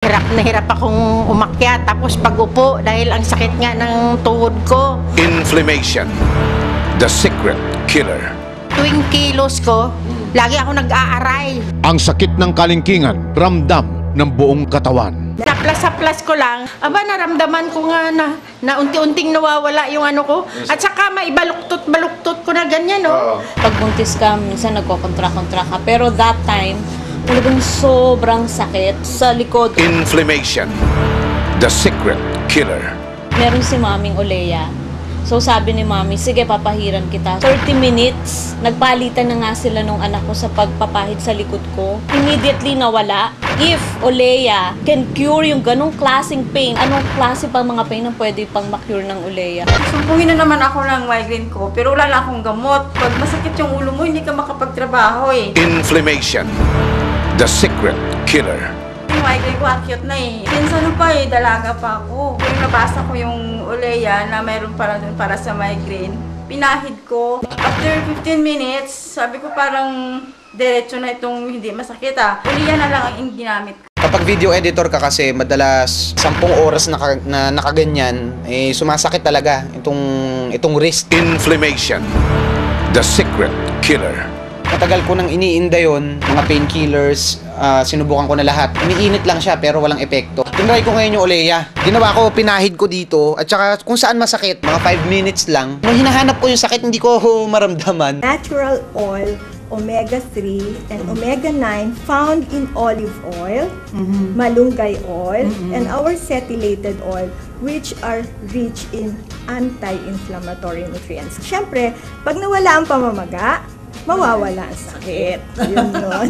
Hirap na hirap akong umakyat, tapos pag-upo dahil ang sakit nga ng tuhod ko. Inflammation, the secret killer. Tuwing kilos ko, lagi ako nag-aaray. Ang sakit ng kalingkingan, ramdam ng buong katawan. Saplas-saplas ko lang, naramdaman ko nga na unti-unting nawawala yung ano ko. At saka maibaluktot-baluktot ko na ganyan, no? Pag buntis ka, minsan nagkokontra-kontra ka. Pero that time, talagang sobrang sakit sa likod. Inflammation, the secret killer. Meron si Maming Olea. So sabi ni Mami, sige papahiran kita. 30 minutes, nagpalitan na nga sila nung anak ko sa pagpapahid sa likod ko. Immediately nawala. If Olea can cure yung ganong klaseng pain, anong klase pang mga pain ang pwede pang ma-cure ng Olea? Sumpungin na naman ako ng migraine ko, pero wala na akong gamot. Pag masakit yung ulo mo, hindi ka makapagtrabaho eh. Inflammation, the secret killer. Yung migraine ko, akyat na eh. Minsan pa eh, dalaga pa ako. Yung nabasa ko yung Olea na mayroon para dun para sa migraine, pinahid ko. After 15 minutes, sabi ko parang diretso na itong hindi masakit ah. Olea na lang ang ginamit ko. Kapag video editor ka kasi, madalas 10 oras na nakaganyan, eh, sumasakit talaga itong wrist. Inflammation, the secret killer. Matagal ko nang iniinda yon, mga painkillers, sinubukan ko na lahat. Umiinit lang siya pero walang epekto. Tinry ko ngayon yung Olea. Ginawa ko, pinahid ko dito, at saka kung saan masakit, mga 5 minutes lang. Nung hinahanap ko yung sakit, hindi ko maramdaman. Natural oil, omega-3 and omega-9 found in olive oil, malunggay oil, and our cetylated oil, which are rich in anti-inflammatory nutrients. Siyempre, pag nawala ang pamamaga, mawawala ang sakit. Yun nun.